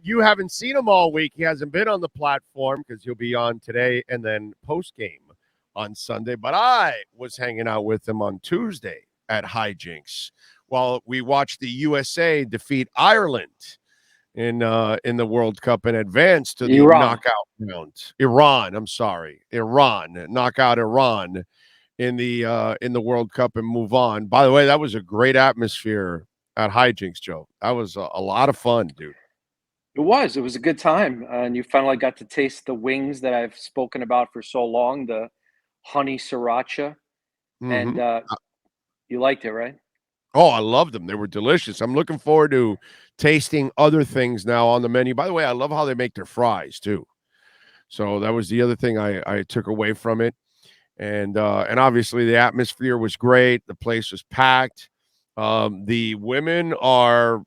you haven't seen him all week. He hasn't been on the platform because he'll be on today and then post game on Sunday. But I was hanging out with him on Tuesday at Hijinks while we watched the USA defeat Ireland in the World Cup and advance to the knockout round. Iran knock out Iran in the World Cup and move on. By the way, that was a great atmosphere at Hijinks, Joe. That was a lot of fun, dude. It was a good time, and you finally got to taste the wings that I've spoken about for so long, the honey sriracha, and you liked it, right? Oh, I loved them. They were delicious. I'm looking forward to tasting other things now on the menu. By the way, I love how they make their fries too. So that was the other thing I took away from it. And obviously the atmosphere was great. The place was packed. The women are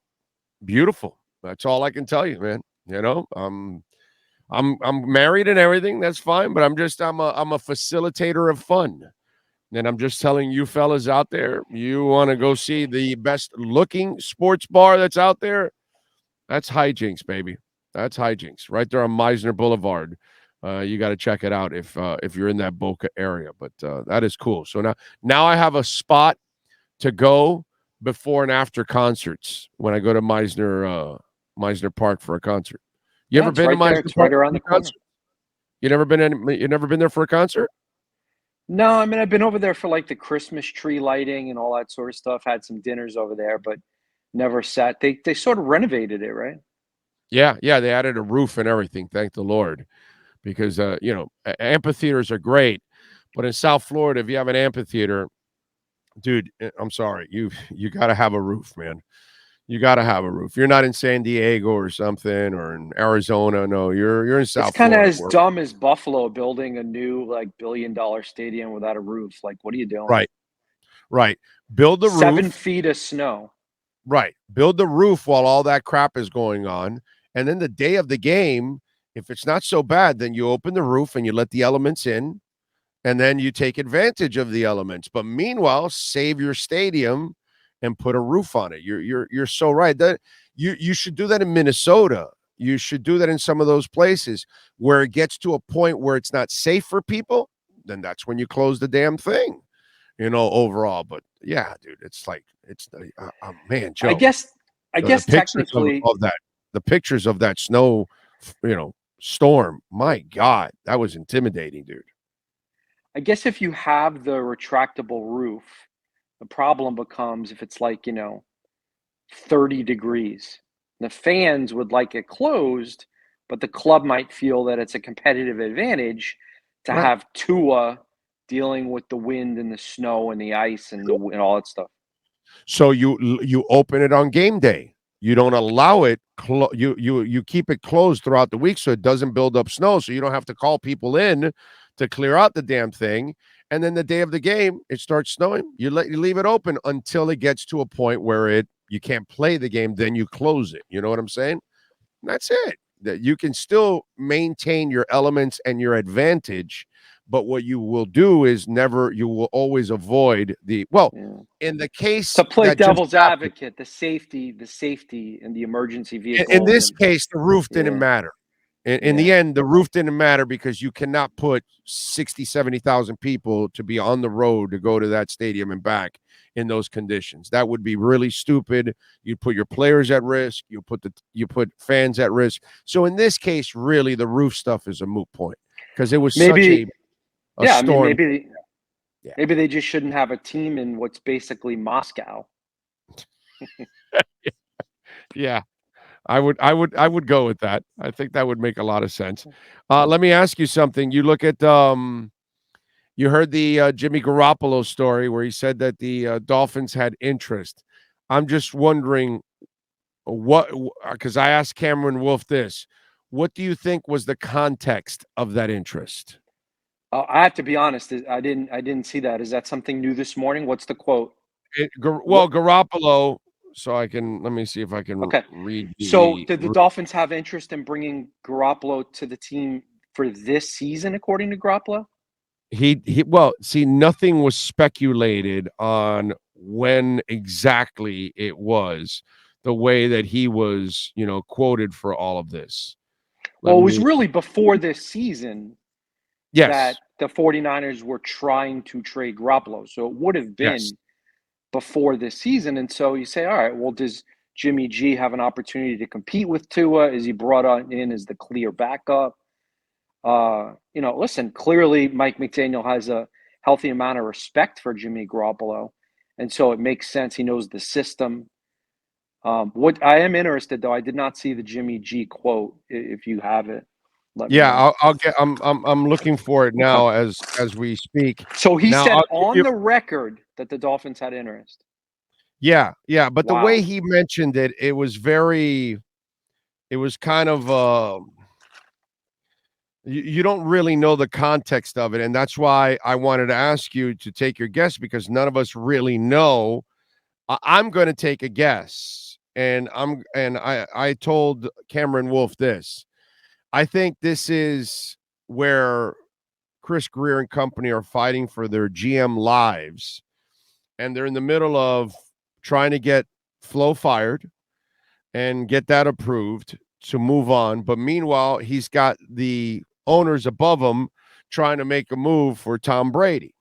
beautiful. That's all I can tell you, man. You know, I'm married and everything. That's fine, but I'm a facilitator of fun. And I'm just telling you fellas out there, you want to go see the best looking sports bar that's out there? That's Hijinks, baby. That's Hijinks right there on Meisner Boulevard. You got to check it out if you're in that Boca area. But that is cool. So now I have a spot to go before and after concerts when I go to Meisner Park for a concert. You ever been to Meisner It's Park right around the corner. You never been there for a concert? No, I mean, I've been over there for like the Christmas tree lighting and all that sort of stuff. Had some dinners over there, but never sat. They sort of renovated it, right? Yeah, they added a roof and everything. Thank the Lord, because amphitheaters are great, but in South Florida, if you have an amphitheater, dude, I'm sorry, you got to have a roof, man. You got to have a roof. You're not in San Diego or something, or in Arizona. No, you're in South Florida. It's kind of as dumb as Buffalo building a new like $1 billion stadium without a roof. Like, what are you doing? Right. Build the roof. 7 feet of snow. Right. Build the roof while all that crap is going on, and then the day of the game, if it's not so bad, then you open the roof and you let the elements in, and then you take advantage of the elements. But meanwhile, save your stadium and put a roof on it. You're so right. That you should do that in Minnesota. You should do that in some of those places where it gets to a point where it's not safe for people. Then that's when you close the damn thing, overall. But yeah, dude, it's like man, Joe. I guess technically the pictures of that snow, storm. My God, that was intimidating, dude. I guess if you have the retractable roof, the problem becomes if it's like, 30 degrees. The fans would like it closed, but the club might feel that it's a competitive advantage to have Tua dealing with the wind and the snow and the ice and all that stuff. So you open it on game day. You don't allow it. You keep it closed throughout the week so it doesn't build up snow. So you don't have to call people in to clear out the damn thing. And then the day of the game, it starts snowing. You leave it open until it gets to a point where you can't play the game. Then you close it. You know what I'm saying? And that's it. That you can still maintain your elements and your advantage. But what you will do is you will always avoid in the case to play devil's advocate, the safety and the emergency vehicle. In this case, the roof didn't matter. In the end, the roof didn't matter because you cannot put 60, 70,000 people to be on the road to go to that stadium and back in those conditions. That would be really stupid. You put your players at risk. You put fans at risk. So in this case, really, the roof stuff is a moot point because it was such a storm. I mean, maybe they just shouldn't have a team in what's basically Moscow. Yeah. I would go with that. I think that would make a lot of sense. Let me ask you something. You look at you heard the Jimmy Garoppolo story where he said that the Dolphins had interest. I'm just wondering because I asked Cameron Wolf this. What do you think was the context of that interest? I have to be honest. I didn't see that. Is that something new this morning? What's the quote? Garoppolo. So let me see if I can read. So did the Dolphins have interest in bringing Garoppolo to the team for this season, according to Garoppolo? Nothing was speculated on when exactly it was the way that he was, quoted for all of this. Let Well, it was me really before this season that Yes. the 49ers were trying to trade Garoppolo. So it would have Yes. been before this season. And so you say, all right, well, does Jimmy G have an opportunity to compete with Tua? Is he brought on in as the clear backup? Listen, clearly Mike McDaniel has a healthy amount of respect for Jimmy Garoppolo. And so it makes sense. He knows the system. What I am interested though, I did not see the Jimmy G quote. If you have it, let me Yeah, know. I'll get. I'm looking for it Okay. now as we speak. So he Now said I'll give on you. the record that the Dolphins had interest. Yeah, yeah, but the way Wow. he mentioned it, it was very. It was kind of. You don't really know the context of it, and that's why I wanted to ask you to take your guess because none of us really know. I'm going to take a guess, and I told Cameron Wolf this. I think this is where Chris Greer and company are fighting for their GM lives, and they're in the middle of trying to get Flo fired and get that approved to move on. But meanwhile, he's got the owners above him trying to make a move for Tom Brady.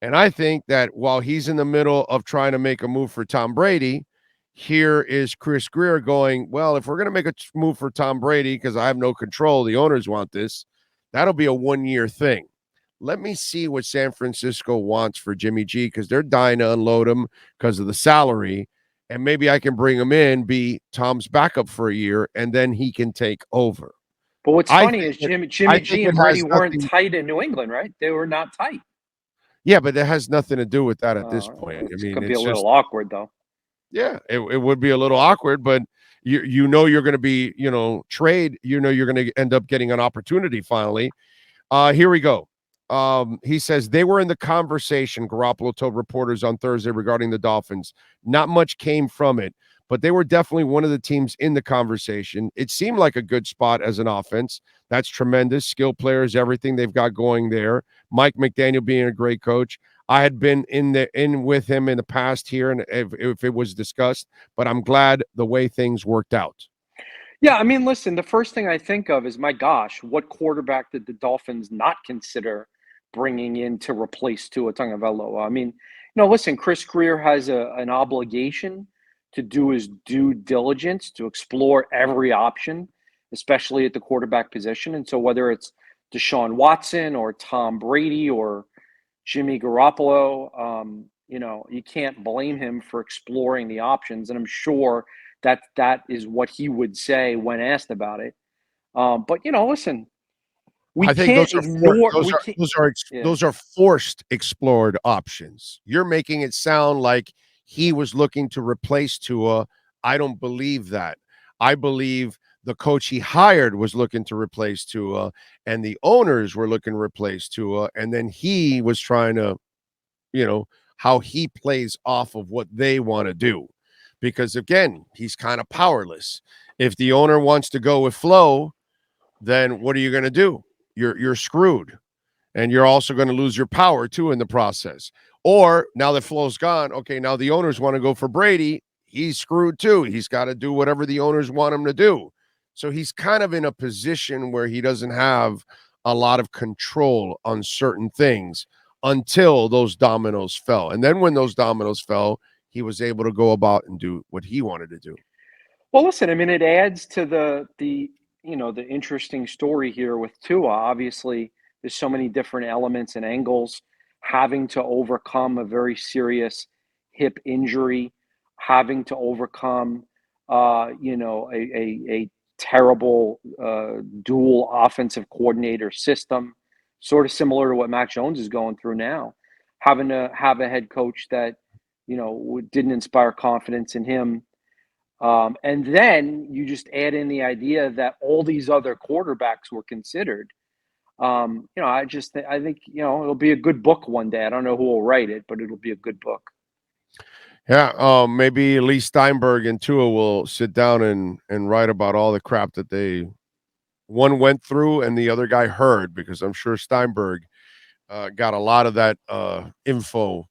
And I think that while he's in the middle of trying to make a move for Tom Brady, here is Chris Greer going, well, if we're going to make a move for Tom Brady, because I have no control, the owners want this, that'll be a 1-year thing. Let me see what San Francisco wants for Jimmy G because they're dying to unload him because of the salary. And maybe I can bring him in, be Tom's backup for a year, and then he can take over. But what's I funny think is it, Jimmy I think G it and Brady has weren't nothing. tight in New England, right? They were not tight. Yeah, but it has nothing to do with that at this point. I It's mean, gonna be a it's little just awkward though. yeah, it would be a little awkward, but you're going to be trade. You're going to end up getting an opportunity finally. Here we go. He says they were in the conversation. Garoppolo told reporters on Thursday regarding the Dolphins. Not much came from it, but they were definitely one of the teams in the conversation. It seemed like a good spot as an offense. That's tremendous. Skill players, everything they've got going there. Mike McDaniel being a great coach. I had been in with him in the past here, and if it was discussed, but I'm glad the way things worked out. Yeah, I mean, listen, the first thing I think of is, my gosh, what quarterback did the Dolphins not consider bringing in to replace Tua Tagovailoa? I mean, listen, Chris Greer has an obligation to do his due diligence to explore every option, especially at the quarterback position. And so whether it's Deshaun Watson or Tom Brady or Jimmy Garoppolo, you can't blame him for exploring the options. And I'm sure that is what he would say when asked about it. But listen, we I think can't ignore. We can't. Yeah. those are forced explored options. You're making it sound like he was looking to replace Tua. I don't believe that. I believe the coach he hired was looking to replace Tua, and the owners were looking to replace Tua, and then he was trying to, you know, how he plays off of what they want to do. Because again, he's kind of powerless. If the owner wants to go with Flo, then what are you going to do? You're screwed, and you're also going to lose your power too in the process. Or now that Flo's gone, okay, now the owners want to go for Brady. He's screwed too. He's got to do whatever the owners want him to do. So he's kind of in a position where he doesn't have a lot of control on certain things until those dominoes fell. And then when those dominoes fell, he was able to go about and do what he wanted to do. Well, listen, I mean, it adds to the interesting story here with Tua. Obviously, there's so many different elements and angles. Having to overcome a very serious hip injury, having to overcome, a terrible dual offensive coordinator system, sort of similar to what Mac Jones is going through now. Having to have a head coach that didn't inspire confidence in him, and then you just add in the idea that all these other quarterbacks were considered. I think it'll be a good book one day. I don't know who will write it, but it'll be a good book. Yeah, maybe Lee Steinberg and Tua will sit down and write about all the crap that they one went through and the other guy heard, because I'm sure Steinberg got a lot of that info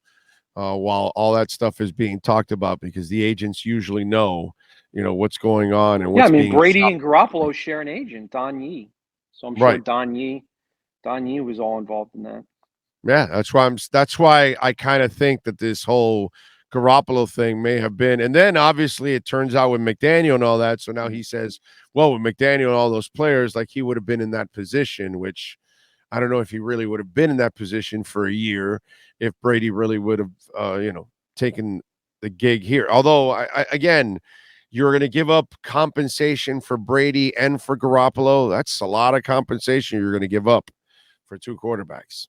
while all that stuff is being talked about, because the agents usually know what's going on and Yeah, I what's mean being Brady shot. and Garoppolo share an agent, Don Yee. So I'm sure Right. Don Yee was all involved in that. Yeah, that's why I kind of think that this whole Garoppolo thing may have been, and then obviously it turns out with McDaniel and all that. So now he says, well, with McDaniel and all those players, like he would have been in that position, which I don't know if he really would have been in that position for a year if Brady really would have, taken the gig here. Although, again, you're going to give up compensation for Brady and for Garoppolo. That's a lot of compensation you're going to give up for two quarterbacks.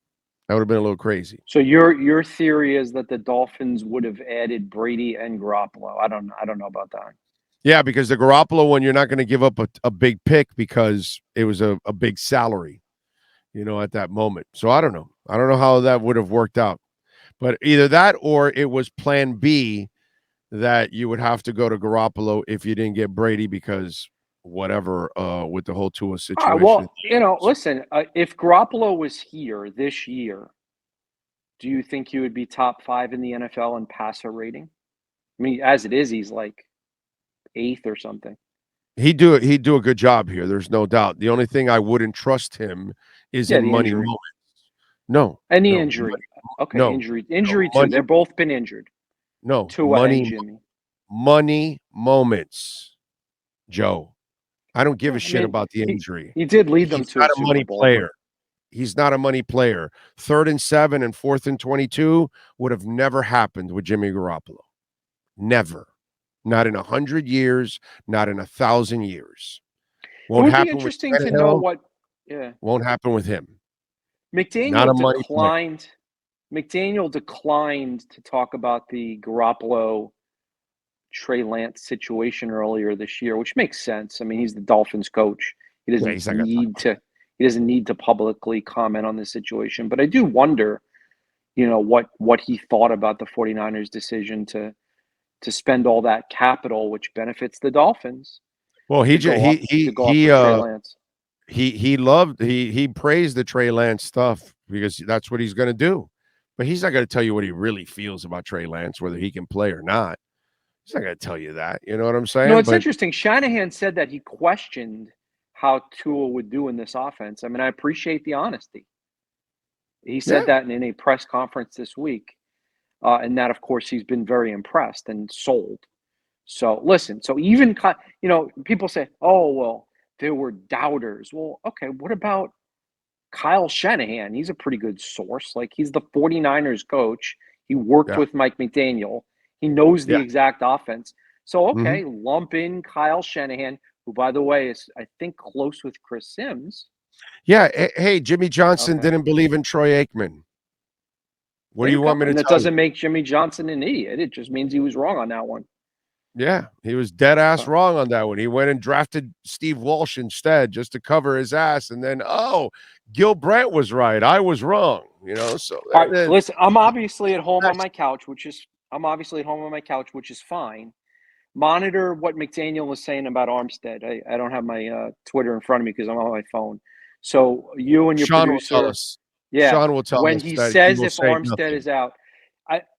That would have been a little crazy. So your theory is that the Dolphins would have added Brady and Garoppolo. I don't know about that. Yeah, because the Garoppolo one, you're not going to give up a big pick because it was a big salary, at that moment. So I don't know. I don't know how that would have worked out. But either that or it was plan B that you would have to go to Garoppolo if you didn't get Brady because whatever with the whole Tua All right, situation. well, listen, if Garoppolo was here this year, do you think he would be top 5 in the NFL in passer rating? I mean, as it is, he's like 8th or something. He'd do a good job here. There's no doubt. The only thing I wouldn't trust him is in The money injury. moments. No, And the no, injury. Okay, no, injury too. money, They're both been injured. no Tua and Jimmy. money moments, Joe. I don't give Yeah, a shit about the injury. He did lead them He's to not a a Super money Bowl. player. He's not a money player. 3rd and 7 and 4th and 22 would have never happened with Jimmy Garoppolo. Never. Not in 100 years, not in 1,000 years. It Won't would be happen with interesting to know Tannehill. what. Yeah, Won't happen with him. Not McDaniel a money player. declined. McDaniel declined to talk about the Garoppolo Trey Lance situation earlier this year, which makes sense. I mean, he's the Dolphins coach. He Yeah, doesn't he's not gonna talk need about to. He doesn't need to publicly comment on this situation. But I do wonder, what he thought about the 49ers decision to spend all that capital, which benefits the Dolphins, Well, to go up for Trey Lance. he praised the Trey Lance stuff because that's what he's going to do. But he's not going to tell you what he really feels about Trey Lance, whether he can play or not. He's not going to tell you that. You know what I'm saying? It's But interesting. Shanahan said that he questioned how Tua would do in this offense. I mean, I appreciate the honesty. He said yeah, that in a press conference this week. And that, of course, he's been very impressed and sold. So listen, so even, people say, oh, well, there were doubters. Well, okay, what about Kyle Shanahan? He's a pretty good source. Like, he's the 49ers coach. He worked yeah, with Mike McDaniel. He knows the yeah. exact offense. So, Mhm. okay, lump in Kyle Shanahan, who, by the way, is, I think, close with Chris Sims. Yeah. Hey, Jimmy Johnson Okay. didn't believe in Troy Aikman. What There do you you want go. me to And that tell you? doesn't make Jimmy Johnson an idiot. It just means he was wrong on that one. Yeah, he was dead ass So, wrong on that one. He went and drafted Steve Walsh instead just to cover his ass. And then, Gil Brandt was right. I was wrong. So all right, listen, I'm obviously at home on my couch, which is fine. Monitor what McDaniel was saying about Armstead. I don't have my Twitter in front of me because I'm on my phone. So you and your Sean will tell producer, us. yeah, Sean will tell when us he that he says will if say Armstead nothing. is out,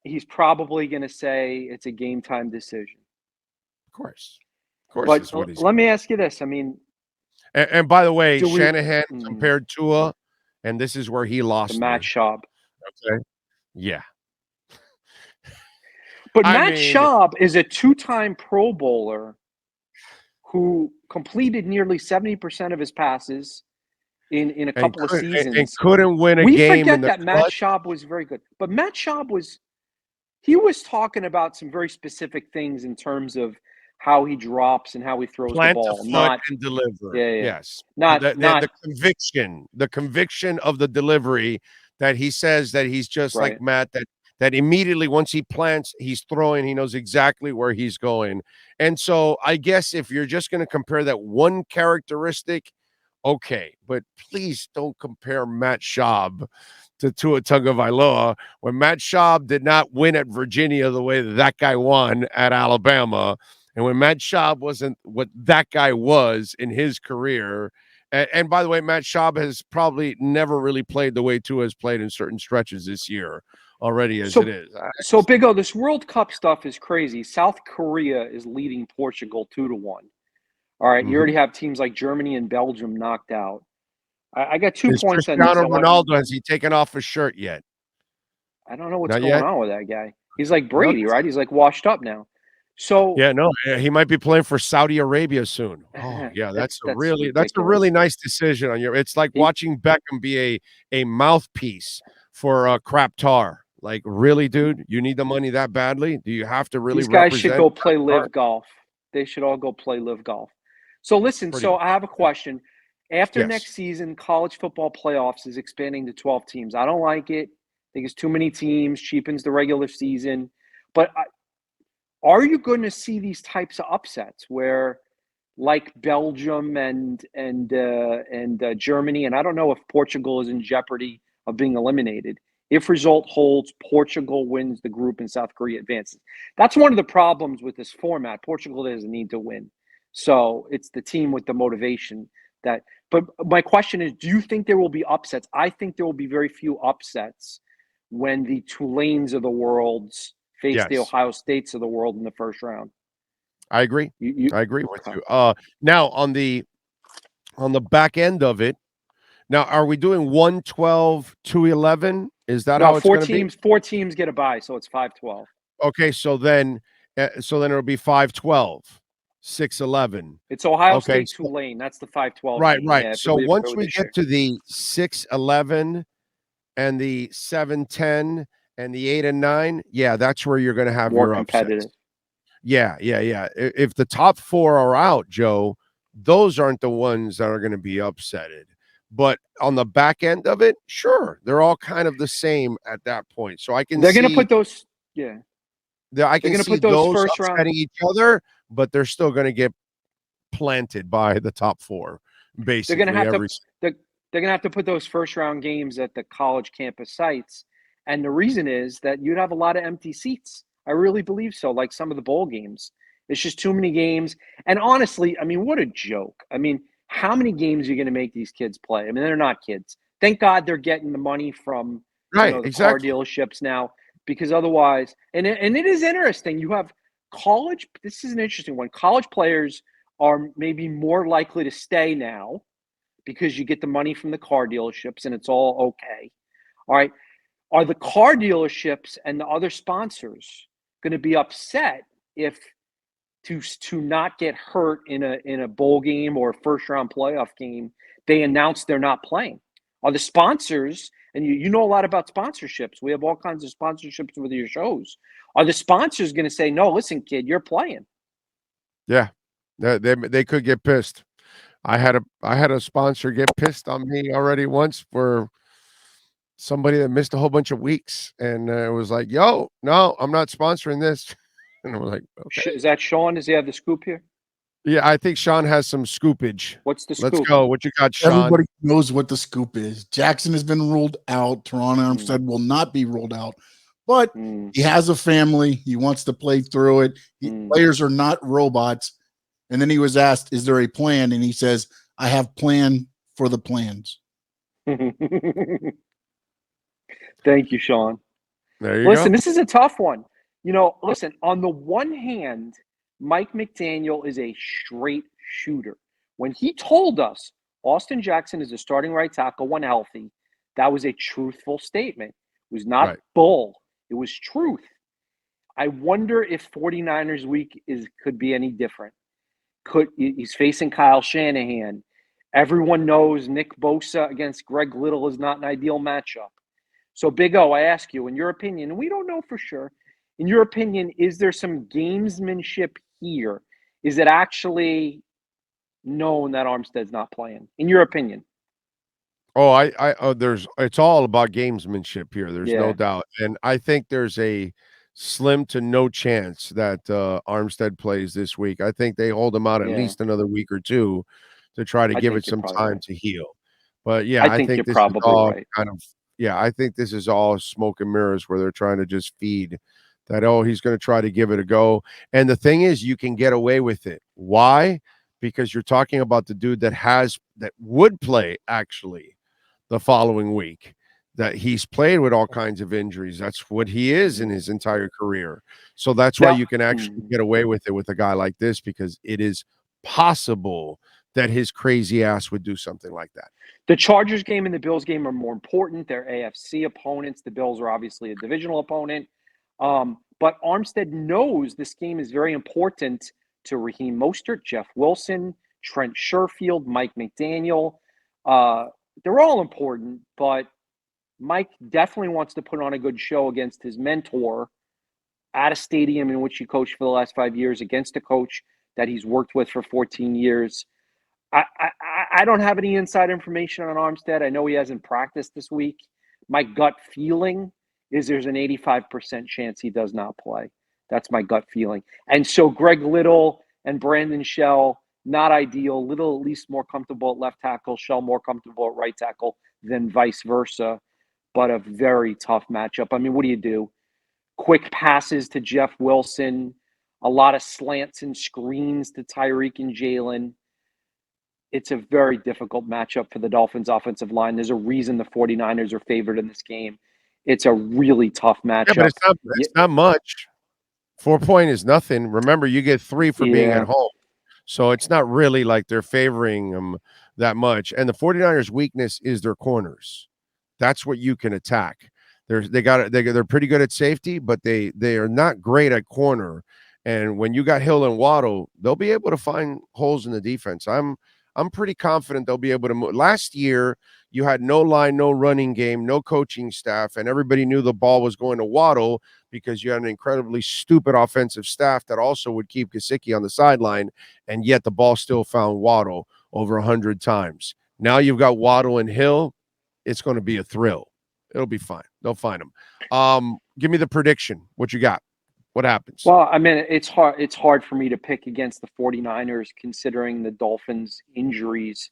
he's probably going to say it's a game time decision. Of course, But is what he's. let me ask you this. I mean, And by the way, do we Shanahan compared Tua, and this is where he the lost Matt me. Schaub? Okay. Yeah. But I Matt mean, Schaub is a 2-time Pro Bowler who completed nearly 70% of his passes in a and couple of and seasons. couldn't win a We game in forget the that Matt clutch. Schaub was very good. But Matt Schaub was talking about some very specific things in terms of how he drops and how he throws the Plant a ball. foot Not and deliver. yeah. Yes. Not The conviction of the delivery that he says that he's just like right. Matt, that immediately once he plants, he's throwing, he knows exactly where he's going. And so I guess if you're just going to compare that one characteristic, okay, but please don't compare Matt Schaub to Tua Tagovailoa when Matt Schaub did not win at Virginia the way that guy won at Alabama. And when Matt Schaub wasn't what that guy was in his career, and by the way, Matt Schaub has probably never really played the way Tua has played in certain stretches this year. already as So it is. so Big O, this World Cup stuff is crazy. South Korea is leading Portugal 2-1. All right, you already have teams like Germany and Belgium knocked out. I got 2 Is points on this. Cristiano Ronaldo, has he taken off his shirt yet? I don't know what's Not going yet? on with that guy. He's like No? Brady, right? He's like washed up now. So Yeah, no, he might be playing for Saudi Arabia soon. Oh, yeah, that's a ridiculous. really nice decision on your. It's like He, watching Beckham be a mouthpiece for crap tar. Like, really, dude, you need the money that badly? Do you have to really these guys should represent go play Qatar? live golf. They should all go play live golf. So listen, Pretty so much. I have a question. After Yes. next season, college football playoffs is expanding to 12 teams. I don't like it. I think it's too many teams, cheapens the regular season. But are you going to see these types of upsets where, like Belgium and Germany, and I don't know if Portugal is in jeopardy of being eliminated. If result holds, Portugal wins the group and South Korea advances. That's one of the problems with this format. Portugal doesn't need to win, so it's the team with the motivation that. But my question is, do you think there will be upsets? I think there will be very few upsets when the Tulanes of the world face the Yes. Ohio States of the world in the first round. I agree. You I agree with okay. you. Now on the back end of it, now are we doing 112, 211? Is that No, how it's going to be? four teams get a bye, so it's 5-12. Okay, so then it'll be 5-12, 6-11. It's Ohio Okay, State Tulane. That's the 5-12 right, game. right. Yeah, if So we go once we this get year. to the 6-11 and the 7-10 and the 8 and 9, yeah, that's where you're going to have More your competitive. upsets. Yeah. If the top 4 are out, Joe, those aren't the ones that are going to be upsetted. But on the back end of it, sure, they're all kind of the same at that point. So I can They're going to see put those. Yeah, I they're can going to see put those those first round. upsetting each other, but they're still going to get planted by the top 4, They're going to basically have to. every. They're going to have to put those first round games at the college campus sites, and the reason is that you'd have a lot of empty seats. I really believe so. Like some of the bowl games, it's just too many games. And honestly, I mean, what a joke. I mean, how many games are you going to make these kids play? I mean, they're not kids. Thank God they're getting the money from Right, the car exactly. dealerships now, because otherwise, and it is interesting. You have college. This is an interesting one. College players are maybe more likely to stay now because you get the money from the car dealerships and it's all okay. All right. Are the car dealerships and the other sponsors going to be upset if to not get hurt in a bowl game or a first round playoff game, they announce they're not playing? Are the sponsors, and you know a lot about sponsorships, we have all kinds of sponsorships with your shows. Are the sponsors going to say, no, listen, kid, you're playing? Yeah. They could get pissed. I had a sponsor get pissed on me already once for somebody that missed a whole bunch of weeks, and it was like, "Yo, no, I'm not sponsoring this." And I was like, "Okay." Is that Sean? Does he have the scoop here? Yeah, I think Sean has some scoopage. What's the Let's scoop? go. What you got, Sean? Everybody knows what the scoop is. Jackson has been ruled out. Toronto Armstead will not be ruled out, but he has a family. He wants to play through it. Players are not robots. And then he was asked, "Is there a plan?" And he says, "I have plan for the plans." Thank you, Sean. There you Listen, go. this is a tough one. Listen, on the one hand, Mike McDaniel is a straight shooter. When he told us Austin Jackson is a starting right tackle when healthy, that was a truthful statement. It was not bull. It was truth. I wonder if 49ers week could be any different. He's facing Kyle Shanahan. Everyone knows Nick Bosa against Greg Little is not an ideal matchup. So, Big O, I ask you, in your opinion, and we don't know for sure, in your opinion, is there some gamesmanship here? Is it actually known that Armstead's not playing, in your opinion? Oh, it's all about gamesmanship here. There's no doubt. And I think there's a slim to no chance that Armstead plays this week. I think they hold him out at least another week or two to try to give it some time to heal. But yeah, I think you're this is probably all right. I think this is all smoke and mirrors where they're trying to just feed that, he's going to try to give it a go. And the thing is, you can get away with it. Why? Because you're talking about the dude that would play actually the following week. that he's played with all kinds of injuries. That's what he is in his entire career. So that's why you can actually get away with it with a guy like this, because it is possible that his crazy ass would do something like that. The Chargers game and the Bills game are more important. They're AFC opponents. The Bills are obviously a divisional opponent. But Armstead knows this game is very important to Raheem Mostert, Jeff Wilson, Trent Sherfield, Mike McDaniel. They're all important, but Mike definitely wants to put on a good show against his mentor at a stadium in which he coached for the last 5 years, against a coach that he's worked with for 14 years. I don't have any inside information on Armstead. I know he hasn't practiced this week. My gut feeling is there's an 85% chance he does not play. That's my gut feeling. And so Greg Little and Brandon Shell, not ideal. Little at least more comfortable at left tackle, Shell more comfortable at right tackle than vice versa. But a very tough matchup. I mean, what do? Quick passes to Jeff Wilson, a lot of slants and screens to Tyreek and Jalen. It's a very difficult matchup for the Dolphins offensive line. There's a reason the 49ers are favored in this game. It's a really tough matchup. Yeah, but it's not much. 4 point is nothing. Remember, you get 3 for being at home. So it's not really like they're favoring them that much. And the 49ers' weakness is their corners. That's what you can attack. They're pretty good at safety, but they are not great at corner. And when you got Hill and Waddle, they'll be able to find holes in the defense. I'm pretty confident they'll be able to move. Last year, you had no line, no running game, no coaching staff, and everybody knew the ball was going to Waddle because you had an incredibly stupid offensive staff that also would keep Gesicki on the sideline, and yet the ball still found Waddle over 100 times. Now you've got Waddle and Hill. It's going to be a thrill. It'll be fine. They'll find them. Give me the prediction. What you got? What happens? Well, I mean, it's hard for me to pick against the 49ers considering the Dolphins' injuries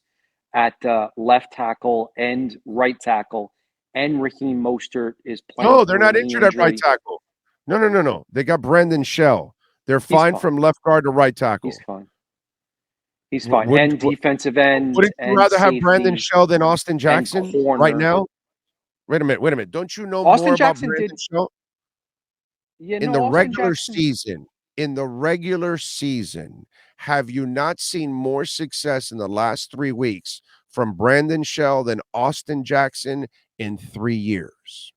at left tackle and right tackle, and Raheem Mostert is playing. No, they're not injured at right tackle. No. They got Brandon Shell. They're fine from left guard to right tackle. He's fine. And defensive end. Wouldn't you rather have Brandon Shell than Austin Jackson right now? Wait a minute. Don't you know more about Brandon Shell? In the regular season, have you not seen more success in the last 3 weeks from Brandon Shell than Austin Jackson in 3 years?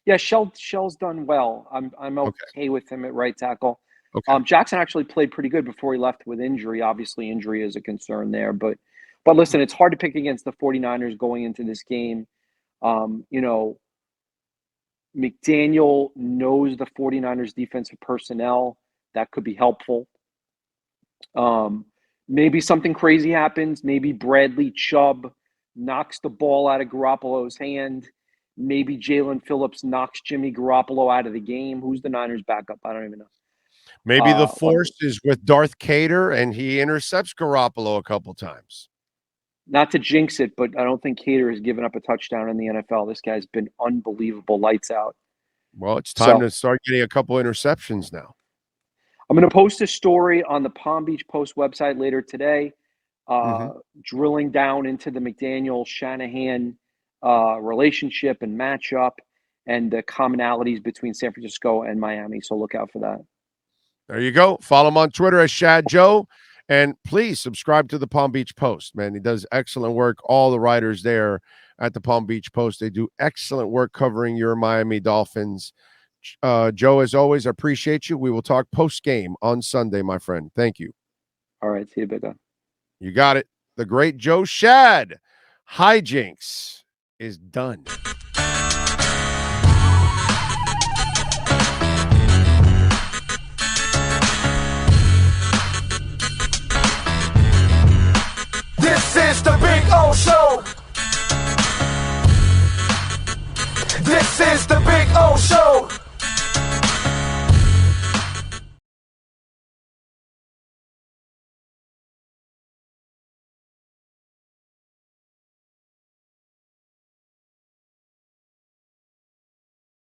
Yeah, Shell's done well. I'm okay with him at right tackle. Okay. Jackson actually played pretty good before he left with injury. Obviously, injury is a concern there. But listen, it's hard to pick against the 49ers going into this game. McDaniel knows the 49ers defensive personnel. That could be helpful. Maybe something crazy happens. Maybe Bradley Chubb knocks the ball out of Garoppolo's hand. Maybe Jalen Phillips knocks Jimmy Garoppolo out of the game. Who's the Niners backup? I don't even know. Maybe the force is with Darth Cater and he intercepts Garoppolo a couple times. Not to jinx it, but I don't think Cater has given up a touchdown in the NFL. This guy's been unbelievable, lights out. Well, it's time to start getting a couple interceptions now. I'm going to post a story on the Palm Beach Post website later today, drilling down into the McDaniel-Shanahan relationship and matchup and the commonalities between San Francisco and Miami. So look out for that. There you go. Follow him on Twitter as Schad Joe. And please subscribe to the Palm Beach Post, man. He does excellent work. All the writers there at the Palm Beach Post, they do excellent work covering your Miami Dolphins. Joe, as always, I appreciate you. We will talk post-game on Sunday, my friend. Thank you. All right. See you, big guy. You got it. The great Joe Schad. Hijinks is done.